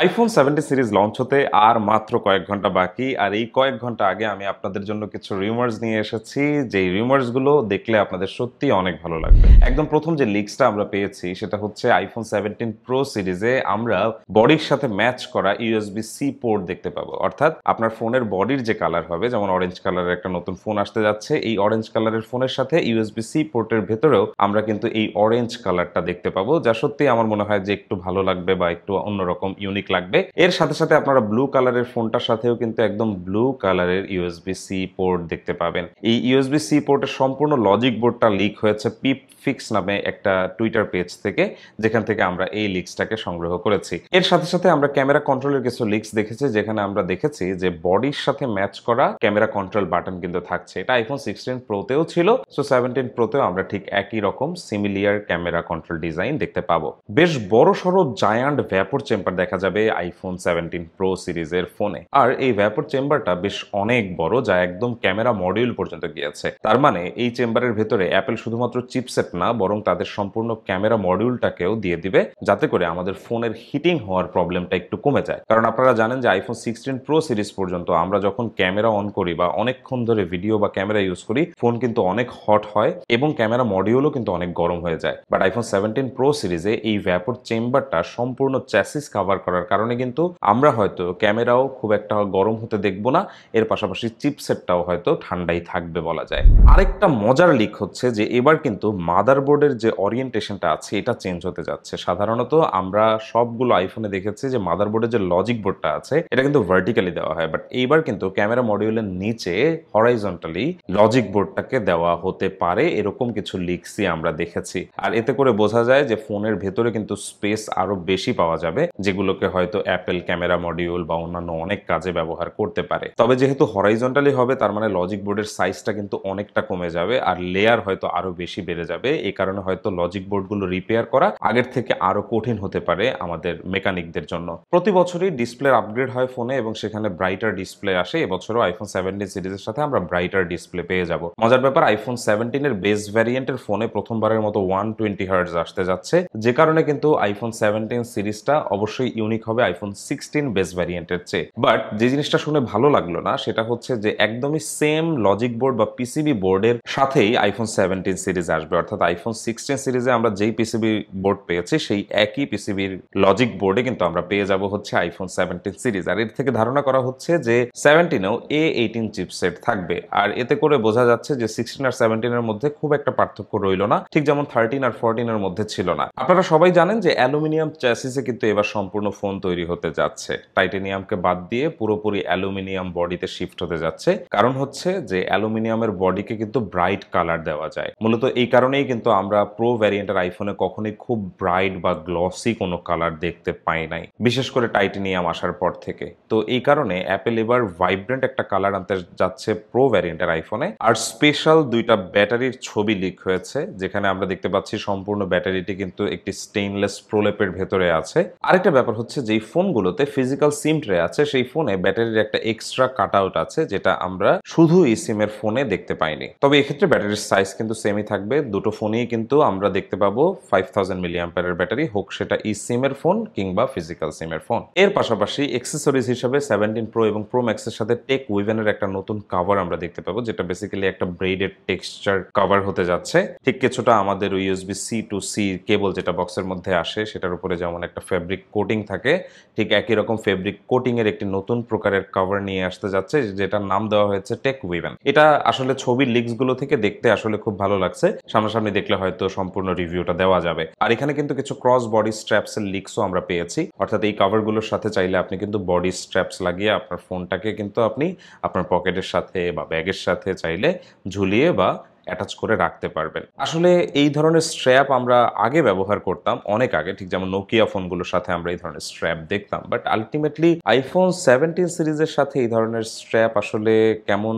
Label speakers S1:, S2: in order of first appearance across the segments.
S1: IPhone 17 series launch হতে আর মাত্র কয়েক ঘন্টা বাকি। আর এই কয়েক ঘন্টা আগে আমি আপনাদের জন্য কিছু রিউমার্স নিয়ে এসেছি, যেই রিউমার্স গুলো দেখলে আপনাদের সত্যি অনেক ভালো লাগবে। একদম প্রথম যে লিক্সটা আমরা পেয়েছি সেটা হচ্ছে আইফোন 17 প্রো সিরিজে আমরা বডির সাথে ম্যাচ করা ইউএসবি সি পোর্ট দেখতে পাবো। অর্থাৎ আপনার ফোনের বডির যে কালার হবে, যেমন অরেঞ্জ কালারের একটা নতুন ফোন আসতে যাচ্ছে, এই অরেঞ্জ কালারের ফোনের সাথে ইউএসবি সি পোর্টের ভেতরেও আমরা কিন্তু এই অরেঞ্জ কালারটা দেখতে পাবো, যা সত্যি আমার মনে হয় যে একটু ভালো লাগবে বা একটু অন্যরকম ইউনিক লাগবে। এর সাথে সাথে আপনারা ব্লু কালারের ফোনটার সাথেও কিন্তু একদম ব্লু কালারের ইউএসবি সি পোর্ট দেখতে পাবেন। এই ইউএসবি সি পোর্টের সম্পূর্ণ লজিক বোর্ডটা লিক হয়েছে পিপ ফিক্স নামে একটা টুইটার পেজ থেকে, যেখান থেকে আমরা এই লিক্সটাকে সংগ্রহ করেছি। এর সাথে সাথে আমরা ক্যামেরা কন্ট্রোলের কিছু লিক্স দেখেছি, যেখানে আমরা দেখেছি যে বডির সাথে ম্যাচ করা ক্যামেরা কন্ট্রোল বাটন কিন্তু থাকছে। এটা আইফোন 16 প্রোতেও ছিল, সো 17 প্রোতেও আমরা ঠিক একই রকম সিমিলিয়ার ক্যামেরা কন্ট্রোল ডিজাইন দেখতে পাবো। বেশ বড় সড়ো জায়ান্ট ভ্যাপর চেম্বার দেখা যাবে আইফোন 17 প্রো সিরিজের ফোনে। আর এই ভ্যাপর চেম্বারটা বেশ অনেক বড়, যা একদম ক্যামেরা মডিউল পর্যন্ত গিয়েছে। তার মানে এই চেম্বারের ভেতরে অ্যাপেল শুধুমাত্র চিপসেট না, বরং তাদের সম্পূর্ণ ক্যামেরা মডিউলটাকেও দিয়ে দিবে, যাতে করে আমাদের ফোনের হিটিং হওয়ার প্রবলেমটা একটু কমে যায়। কারণ আপনারা জানেন যে আইফোন 16 প্রো সিরিজ পর্যন্ত আমরা যখন ক্যামেরা অন করি বা অনেকক্ষণ ধরে ভিডিও বা ক্যামেরা ইউজ করি, ফোন কিন্তু অনেক হট হয় এবং ক্যামেরা মডিউলও কিন্তু অনেক গরম হয়ে যায়। বাট আইফোন 17 প্রো সিরিজে এই ভ্যাপর চেম্বারটা সম্পূর্ণ চ্যাসিস কভার করার কারণে কিন্তু আমরা হয়তো ক্যামেরাও খুব একটা গরম হতে দেখবো না, এর পাশাপাশি চিপসেটটাও হয়তো ঠান্ডাই থাকবে বলা যায়। আরেকটা মজার লিক হচ্ছে যে এবার কিন্তু মাদারবোর্ডের যে ওরিয়েন্টেশনটা আছে এটা চেঞ্জ হতে যাচ্ছে। সাধারণত আমরা সবগুলো আইফোনে দেখেছি যে মাদারবোর্ডের যে লজিক বোর্ডটা আছে এটা কিন্তু ভার্টিক্যালি দেওয়া হয়, বাট এইবার কিন্তু ক্যামেরা মডিউলের নিচে হরাইজন্টালি লজিক বোর্ডটাকে দেওয়া হতে পারে, এরকম কিছু লিক্সই আমরা দেখেছি। আর এতে করে বোঝা যায় যে ফোনের ভেতরে কিন্তু স্পেস আরো বেশি পাওয়া যাবে, যেগুলোকে হয়তো অ্যাপেল ক্যামেরা মডিউল বা অন্যান্য অনেক কাজে ব্যবহার করতে পারে। তবে যেহেতু হরাইজন্টালি হবে, তার মানে লজিক বোর্ডের সাইজটা কিন্তু অনেকটা কমে যাবে আর লেয়ার হয়তো আরো বেশি বেড়ে যাবে। এই কারণে হয়তো লজিক বোর্ডগুলো রিপেয়ার করা আগের থেকে আরো কঠিন হতে পারে আমাদের মেকানিকদের জন্য। প্রতি বছরই ডিসপ্লের আপগ্রেড হয় ফোনে এবং সেখানে ব্রাইটার ডিসপ্লে আসে। এবছরও আইফোন 17 সিরিজের সাথে আমরা ব্রাইটার ডিসপ্লে পেয়ে যাব। মজার ব্যাপার, আইফোন 17 এর বেস ভ্যারিয়েন্টের ফোনে প্রথমবারের মতো 120 হার্টজ আসতে যাচ্ছে, যে কারণে কিন্তু আইফোন 17 সিরিজটা অবশ্যই ইউনিক হবে আইফোন 16 বেস ভ্যারিয়েন্টের চেয়ে। বাট যে জিনিসটা শুনে ভালো লাগলো না সেটা হচ্ছে যে একদমই সেম লজিক বোর্ড বা পিসিবি বোর্ডের সাথেই আইফোন 17 সিরিজ আসবে। অর্থাৎ আইফোন 16 সিরিজে আমরা যেই পিসিবি বোর্ড পেয়েছি সেই একই পিসিবির লজিক বোর্ডে কিন্তু আমরা পেয়ে যাব হচ্ছে আইফোন 17 সিরিজ। আর এর থেকে ধারণা করা হচ্ছে যে 17এও A18 চিপসেট থাকবে। আর এতে করে বোঝা যাচ্ছে যে 16 আর 17 এর মধ্যে খুব একটা পার্থক্য রইল না, ঠিক যেমন 13 আর 14 এর মধ্যে ছিল না। আপনারা সবাই জানেন যে অ্যালুমিনিয়াম চ্যাসিসে কিন্তু এবার সম্পূর্ণ ফোন তৈরি হতে যাচ্ছে। টাইটেনিয়ামকে বাদ দিয়ে পুরোপুরি অ্যালুমিনিয়াম বডিতে শিফট হতে যাচ্ছে। কারণ হচ্ছে যে অ্যালুমিনিয়ামের বডিকে কিন্তু ব্রাইট কালার দেওয়া যায়। মূলত এই কারণেই কিন্তু আমরা প্রো ভ্যারিয়েন্টের আইফোনে কখনোই খুব ব্রাইট বা গ্লসি কোনো কালার দেখতে পাই নাই, বিশেষ করে টাইটেনিয়াম আসার পর থেকে। তো এই কারণে অ্যাপেল এবার ভাইব্রেন্ট একটা কালার আনতে যাচ্ছে প্রো ভ্যারিয়েন্টের আইফোনে। আর স্পেশাল দুইটা ব্যাটারির ছবি লিক হয়েছে, যেখানে আমরা দেখতে পাচ্ছি সম্পূর্ণ ব্যাটারিটি কিন্তু একটি স্টেইনলেস প্রলেপের ভেতরে আছে। আরেকটা ব্যাপার হচ্ছে যেই ফোনগুলোতে ফিজিক্যাল সিম ট্রে আছে সেই ফোনে ব্যাটারির একটা এক্সট্রা কাট আউট আছে, যেটা আমরা শুধু এই সিমের ফোনে দেখতে পাইনি। তবে এক্ষেত্রে ব্যাটারির সাইজ কিন্তু সেমই থাকবে। দুটো ফোনেই কিন্তু আমরা দেখতে পাবো 5000 মিলি অ্যাম্পিয়ারের ব্যাটারি, হোক সেটা ই সিমের ফোন কিংবা ফিজিক্যাল সিমের ফোন। এর পাশাপাশি অ্যাক্সেসরিজ হিসেবে 17 প্রো এবং প্রো ম্যাক্সের সাথে টেক উইভেনের একটা নতুন কভার আমরা দেখতে পাবো, যেটা বেসিক্যালি একটা ব্রেডেড টেক্সচার কভার হতে যাচ্ছে। ঠিক কিছুটা আমাদের USB C to C cable যেটা বক্সের মধ্যে আসে সেটার উপরে যেমন একটা ফেব্রিক কোটিং থাকে, ঠিক একই রকম ফেব্রিক কোটিং এর একটি নতুন প্রকারের কভার নিয়ে আসতে যাচ্ছে, যেটার নাম দেওয়া হয়েছে টেক উইভেন। এটা আসলে ছবির লিক্স গুলো থেকে দেখতে আসলে খুব ভালো লাগছে, সামনাসামনি দেখলে হয়তো সম্পূর্ণ রিভিউটা দেওয়া যাবে। আর এখানে কিন্তু কিছু ক্রস বডি স্ট্র্যাপস এর লিক্সও আমরা পেয়েছি। অর্থাৎ এই কভার গুলোর সাথে চাইলে আপনি কিন্তু বডি স্ট্র্যাপস লাগিয়ে আপনার ফোনটাকে কিন্তু আপনি আপনার পকেটের সাথে বা ব্যাগের সাথে চাইলে ঝুলিয়ে বা অ্যাটাচ করে রাখতে পারবেন। আসলে এই ধরনের স্ট্র্যাপ আমরা আগে ব্যবহার করতাম, অনেক আগে, ঠিক যেমন নোকিয়া ফোনগুলোর সাথে আমরা এই ধরনের স্ট্র্যাপ দেখতাম। বাট আলটিমেটলি আইফোন 17 সিরিজের সাথে এই ধরনের স্ট্র্যাপ আসলে কেমন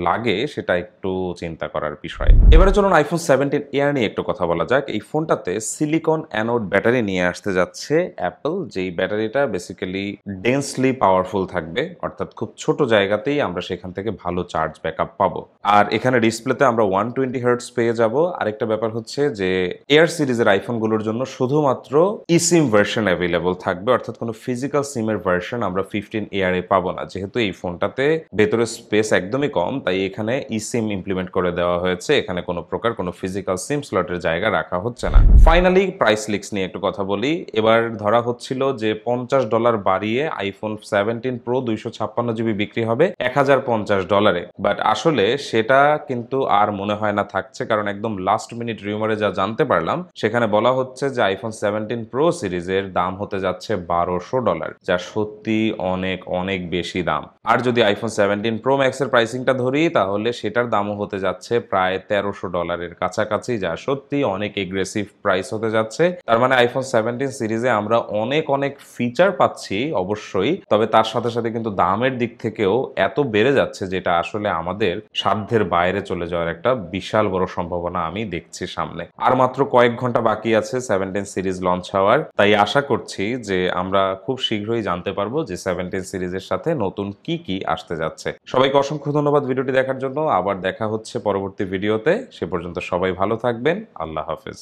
S1: লাগে সেটা একটু চিন্তা করার বিষয়। এবারে চলুন আইফোন 17 এয়ার নিয়ে একটু কথা বলা যাক। এই ফোনটাতে সিলিকন অ্যানোড ব্যাটারি নিয়ে আসতে যাচ্ছে অ্যাপল, যেই ব্যাটারিটা বেসিক্যালি ডেন্সলি পাওয়ারফুল থাকবে। অর্থাৎ খুব ছোট জায়গাতেই আমরা সেখান থেকে ভালো চার্জ ব্যাকআপ পাবো। আর এখানে ডিসপ্লেতে আমরা 120 হার্টজ পেয়ে যাব। আরেকটা ব্যাপার হচ্ছে যে এয়ার সিরিজের আইফোনগুলোর জন্য শুধুমাত্র ইসিম ভার্সন অ্যাভেলেবল থাকবে, অর্থাৎ কোনো ফিজিক্যাল সিমের ভার্সন আমরা 15 এয়ারে পাবো না। যেহেতু এই ফোনটাতে ভেতরে স্পেস একদমই কম, তাই এখানে ইসিম ইমপ্লিমেন্ট করে দেওয়া হয়েছে। এখানে কোনো প্রকার কোনো ফিজিক্যাল সিম স্লটের জায়গা রাখা হচ্ছে না। ফাইনালি প্রাইস লিক্স নিয়ে একটু কথা বলি। এবার ধরা হচ্ছিল যে $50 বাড়িয়ে আইফোন 17 প্রো 256 জিবি বিক্রি হবে $1050, বাট আসলে সেটা কিন্তু আর মনে হয় না থাকছে, কারণ একদম লাস্ট মিনিট রিউমারে যা জানতে পারলাম সেখানে বলা হচ্ছে যে আইফোন 17 প্রো সিরিজের দাম হতে যাচ্ছে $1200, যা সত্যি অনেক অনেক বেশি দাম। আর যদি আইফোন 17 প্রো ম্যাক্সের প্রাইসিংটা ধরি তাহলে সেটার দামও হতে যাচ্ছে প্রায় $1300 কাছাকাছি, যা সত্যি অনেক এগ্রেসিভ প্রাইস হতে যাচ্ছে। তার মানে আইফোন 17 সিরিজে আমরা অনেক অনেক ফিচার পাচ্ছি অবশ্যই, তবে তার সাথে সাথে কিন্তু দামের দিক থেকেও এত বেড়ে যাচ্ছে যেটা আসলে আমাদের সাধ্যের বাইরে চলে যাওয়ার একটা বিশাল বড় সম্ভাবনা আমি দেখছি সামনে। আর মাত্র কয়েক ঘন্টা বাকি আছে 17 সিরিজ লঞ্চ হওয়ার, তাই আশা করছি যে আমরা খুব শীঘ্রই জানতে পারবো যে 17 সিরিজের সাথে নতুন কি কি আসতে যাচ্ছে। সবাইকে অসংখ্য ধন্যবাদ ভিডিওটি দেখার জন্য। আবার দেখা হচ্ছে পরবর্তী ভিডিওতে। সে পর্যন্ত সবাই ভালো থাকবেন। আল্লাহ হাফেজ।